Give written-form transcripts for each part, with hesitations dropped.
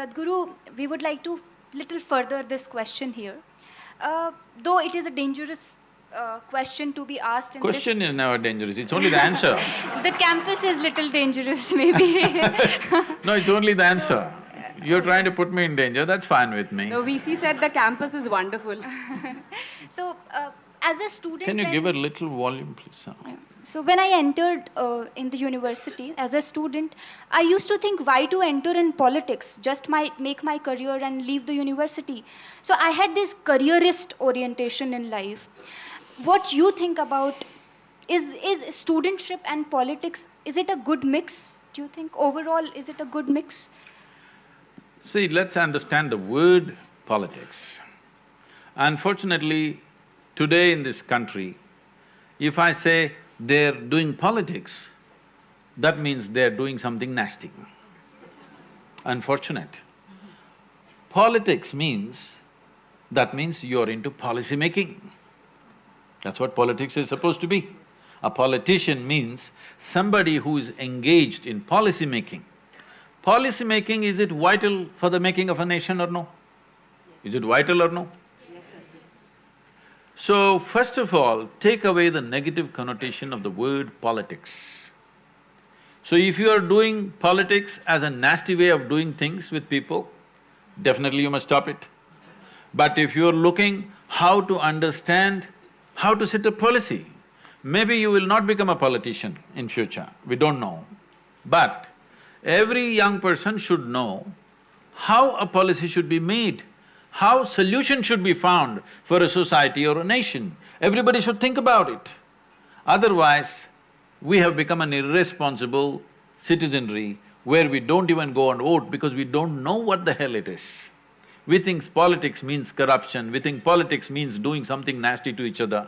Sadhguru, we would like to little further this question here. Though it is a dangerous question to be asked in Question is never dangerous, it's only the answer. the campus is little dangerous, maybe. No, it's only the answer. You're trying to put me in danger, that's fine with me. The VC said the campus is wonderful. So, as a student… Can you give a little volume, please? So when I entered in the university as a student, I used to think, why to enter in politics? Just make my career and leave the university. So I had this careerist orientation in life. What you think about, is studentship and politics, is it a good mix? Do you think overall, is it a good mix? See, let's understand the word politics. Unfortunately, today in this country, if I say they're doing politics, that means they're doing something nasty. Unfortunate. Politics means, that means you're into policy making. That's what politics is supposed to be. A politician means somebody who is engaged in policy making. Policy making, is it vital for the making of a nation or no? Is it vital or no? So, first of all, take away the negative connotation of the word politics. So if you are doing politics as a nasty way of doing things with people, definitely you must stop it. But if you're looking how to understand, how to set a policy, maybe you will not become a politician in future, we don't know. But every young person should know how a policy should be made, how solution should be found for a society or a nation. Everybody should think about it. Otherwise, we have become an irresponsible citizenry where we don't even go and vote because we don't know what the hell it is. We think politics means corruption, we think politics means doing something nasty to each other.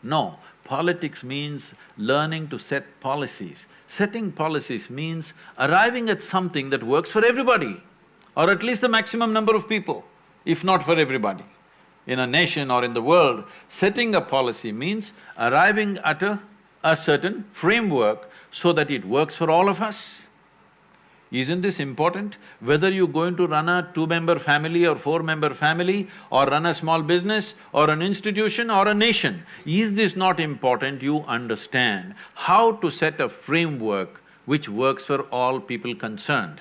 No, politics means learning to set policies. Setting policies means arriving at something that works for everybody, or at least the maximum number of people, if not for everybody. In a nation or in the world, setting a policy means arriving at a certain framework so that it works for all of us. Isn't this important? Whether you're going to run a two-member family or four-member family, or run a small business, or an institution, or a nation, is this not important? You understand how to set a framework which works for all people concerned.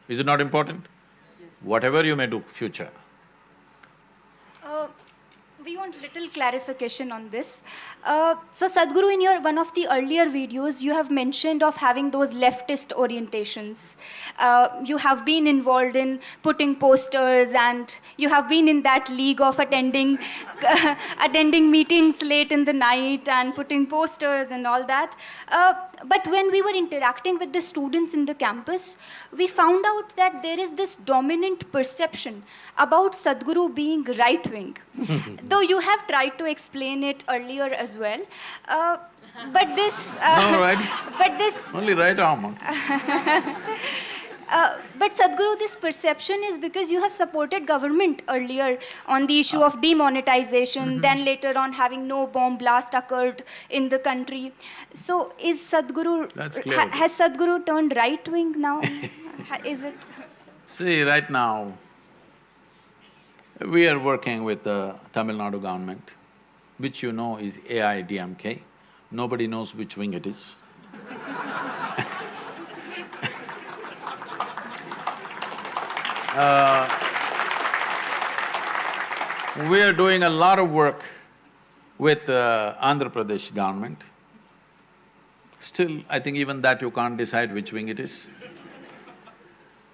Is it not important? Yes. Whatever you may do, future. We want little clarification on this. So Sadhguru, in your one of the earlier videos, you have mentioned of having those leftist orientations. You have been involved in putting posters, and you have been in that league of attending attending meetings late in the night and putting posters and all that. But when we were interacting with the students in the campus, we found out that there is this dominant perception about Sadhguru being right-wing. Though you have tried to explain it earlier as well, but this… No, right? But this… Only right arm. But Sadhguru, this perception is because you have supported government earlier on the issue of demonetization, then later on having no bomb blast occurred in the country. So is Sadhguru… has Sadhguru turned right-wing now? Is it… See, right now, we are working with the Tamil Nadu government, which you know is AIDMK. Nobody knows which wing it is. We are doing a lot of work with Andhra Pradesh government. Still, I think even that you can't decide which wing it is.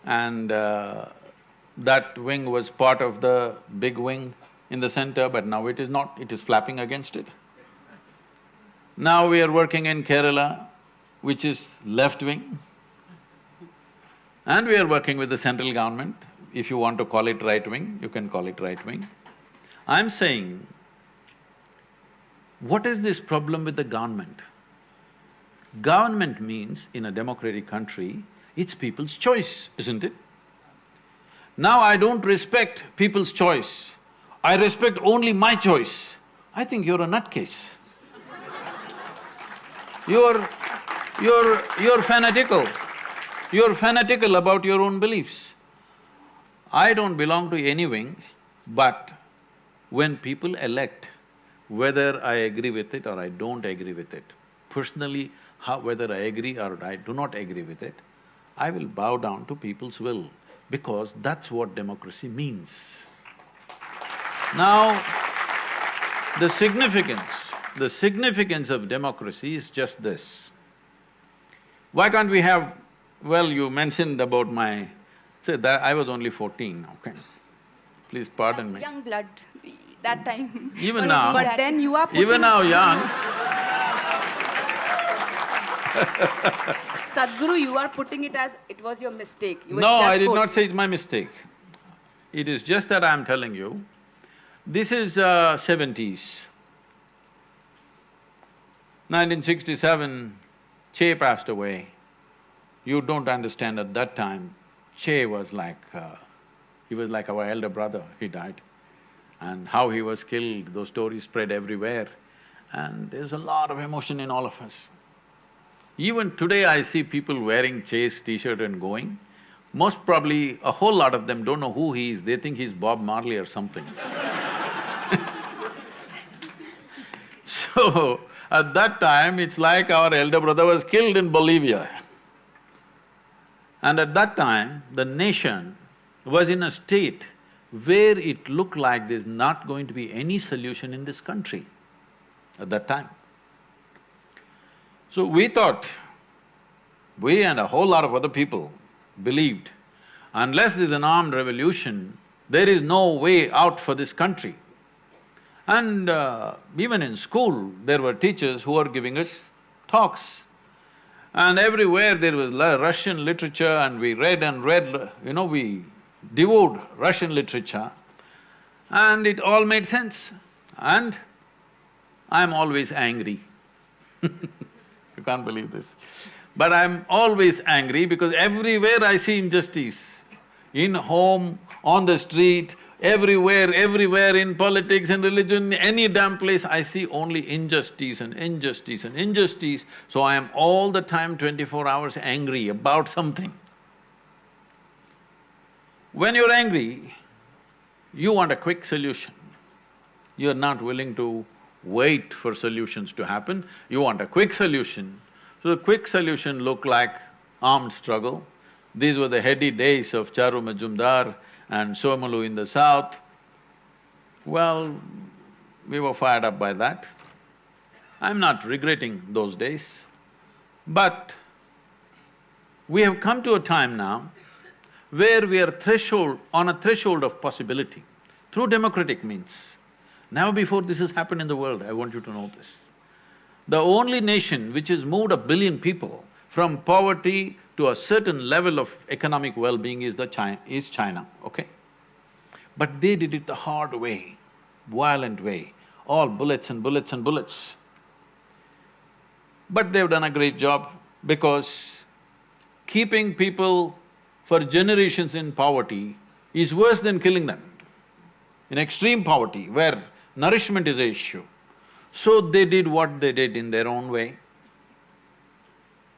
And that wing was part of the big wing in the center, but now it is not, it is flapping against it. Now we are working in Kerala, which is left wing, and we are working with the central government. If you want to call it right wing, you can call it right wing. I'm saying, what is this problem with the government? Government means, in a democratic country, it's people's choice, isn't it? Now I don't respect people's choice, I respect only my choice. I think you're a nutcase. You're fanatical. You're fanatical about your own beliefs. I don't belong to any wing, but when people elect, whether I agree with it or I don't agree with it, personally, whether I agree or I do not agree with it, I will bow down to people's will, because that's what democracy means. Now, the significance of democracy is just this. Why can't we have… well, you mentioned about my… say that I was only 14, okay? Please pardon me. Young blood, that time. Even now… But then you are putting… even now young, Sadhguru, you are putting it as it was your mistake. You were no, just I did 14. not say it's my mistake. It is just that I am telling you, this is 70s. 1967, Che passed away. You don't understand at that time, Che was like… he was like our elder brother, he died. And how he was killed, those stories spread everywhere. And there's a lot of emotion in all of us. Even today I see people wearing Che's t-shirt and going. Most probably, a whole lot of them don't know who he is, they think he's Bob Marley or something. So, at that time, it's like our elder brother was killed in Bolivia. And at that time, the nation was in a state where it looked like there's not going to be any solution in this country at that time. So we thought, we and a whole lot of other people believed, unless there's an armed revolution, there is no way out for this country. And even in school, there were teachers who were giving us talks. And everywhere there was Russian literature, and we read and read, we devoured Russian literature, and it all made sense. And I'm always angry. You can't believe this. But I'm always angry because everywhere I see injustice. In home, on the street, everywhere in politics and religion, any damn place I see only injustice and injustice and injustice. So I am all the time 24 hours angry about something. When you're angry, you want a quick solution. You're not willing to wait for solutions to happen, you want a quick solution. So the quick solution looked like armed struggle. These were the heady days of Charu Majumdar and Somalu in the south. Well, we were fired up by that. I'm not regretting those days, but we have come to a time now where we are on a threshold of possibility through democratic means. Never before this has happened in the world, I want you to know this. The only nation which has moved 1 billion people from poverty to a certain level of economic well-being is China, okay? But they did it the hard way, violent way, all bullets and bullets and bullets. But they've done a great job because keeping people for generations in poverty is worse than killing them. In extreme poverty, where nourishment is an issue. So they did what they did in their own way.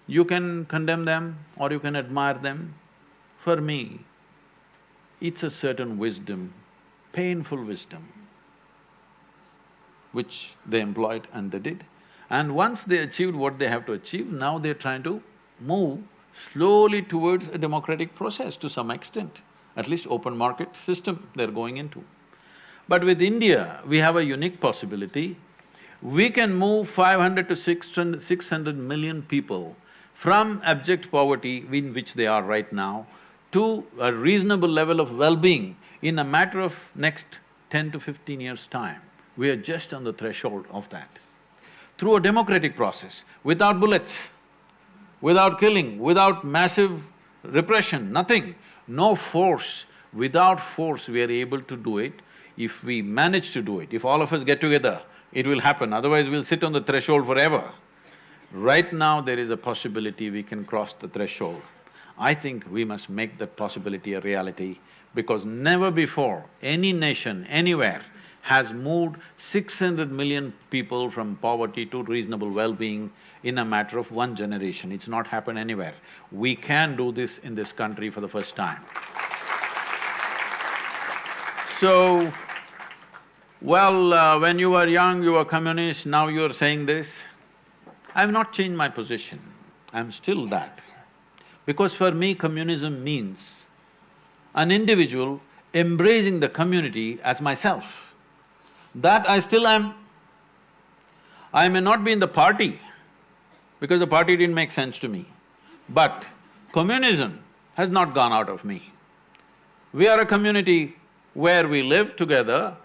You can condemn them or you can admire them. For me, it's a certain wisdom, painful wisdom, which they employed and they did. And once they achieved what they have to achieve, now they're trying to move slowly towards a democratic process to some extent, at least open market system they're going into. But with India, we have a unique possibility. We can move 500 to 600 million people from abject poverty in which they are right now to a reasonable level of well-being in a matter of next 10 to 15 years' time. We are just on the threshold of that. Through a democratic process, without bullets, without killing, without massive repression, nothing, no force. Without force, we are able to do it. If we manage to do it, if all of us get together, it will happen, otherwise we'll sit on the threshold forever. Right now, there is a possibility we can cross the threshold. I think we must make that possibility a reality because never before any nation, anywhere, has moved 600 million people from poverty to reasonable well-being in a matter of one generation. It's not happened anywhere. We can do this in this country for the first time. So, well, when you were young, you were communist, now you're saying this. I've not changed my position, I'm still that. Because for me, communism means an individual embracing the community as myself. That I still am. I may not be in the party, because the party didn't make sense to me, but communism has not gone out of me. We are a community where we live together,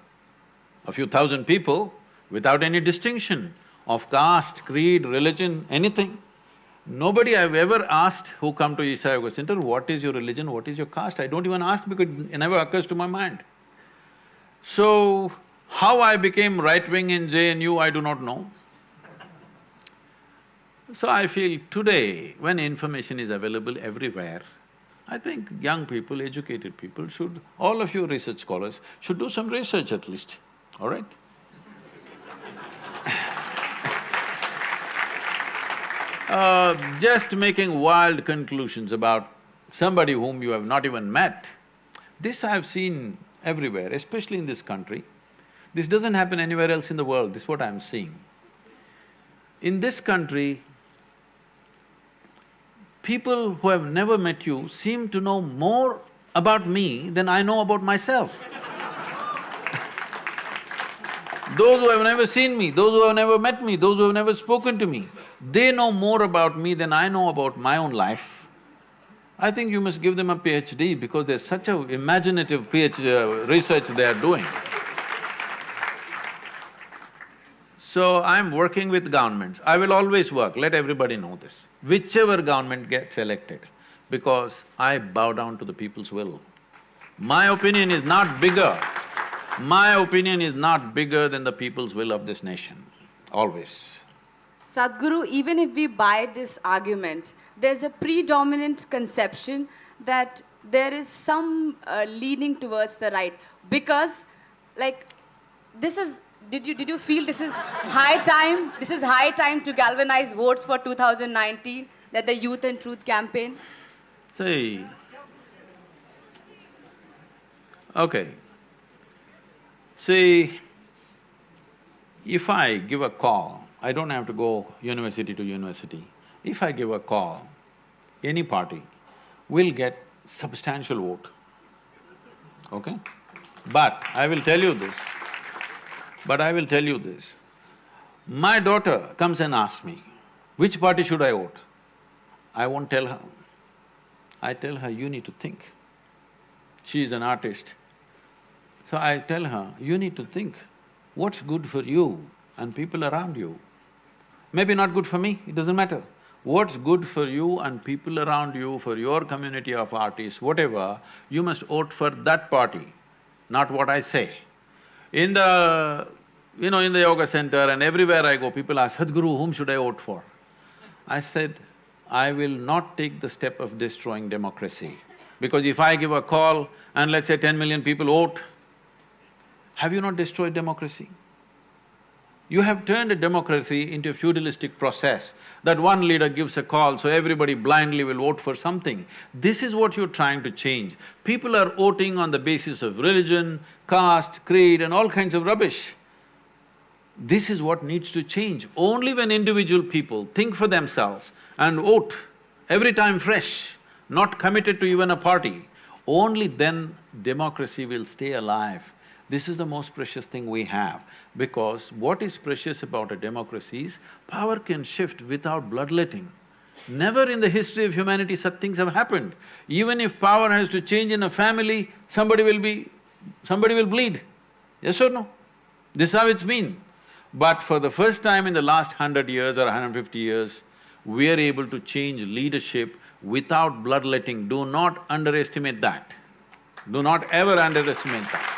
a few thousand people, without any distinction of caste, creed, religion, anything. Nobody I've ever asked who come to Isha Yoga Center, what is your religion, what is your caste? I don't even ask because it never occurs to my mind. So, how I became right-wing in JNU, I do not know. So I feel today, when information is available everywhere, I think young people, educated people should… all of you research scholars should do some research at least, all right? Just making wild conclusions about somebody whom you have not even met, this I've seen everywhere, especially in this country. This doesn't happen anywhere else in the world, this is what I'm seeing. In this country, people who have never met you seem to know more about me than I know about myself. Those who have never seen me, those who have never met me, those who have never spoken to me, they know more about me than I know about my own life. I think you must give them a PhD because there's such a imaginative research they are doing. So I'm working with governments. I will always work, let everybody know this. Whichever government gets elected, because I bow down to the people's will. My opinion is not bigger. My opinion is not bigger than the people's will of this nation, always. Sadhguru, even if we buy this argument, there's a predominant conception that there is some leaning towards the right. Because, like, this is… Did you feel this is high time? This is high time to galvanize votes for 2019, that the Youth and Truth campaign? See, okay. See, if I give a call, I don't have to go university to university. If I give a call, any party will get substantial vote, okay? But I will tell you this, my daughter comes and asks me, which party should I vote? I won't tell her. I tell her, you need to think. She is an artist. So I tell her, you need to think what's good for you and people around you. Maybe not good for me, it doesn't matter. What's good for you and people around you, for your community of artists, whatever, you must vote for that party, not what I say. In the… in the yoga center and everywhere I go, people ask, Sadhguru, whom should I vote for? I said, I will not take the step of destroying democracy. Because if I give a call and let's say 10 million people vote, have you not destroyed democracy? You have turned a democracy into a feudalistic process, that one leader gives a call, so everybody blindly will vote for something. This is what you're trying to change. People are voting on the basis of religion, caste, creed and all kinds of rubbish. This is what needs to change. Only when individual people think for themselves and vote every time fresh, not committed to even a party, only then democracy will stay alive. This is the most precious thing we have, because what is precious about a democracy is power can shift without bloodletting. Never in the history of humanity such things have happened. Even if power has to change in a family, somebody will bleed. Yes or no? This is how it's been. But for the first time in the last 100 years or 150 years, we are able to change leadership without bloodletting. Do not underestimate that. Do not ever underestimate that.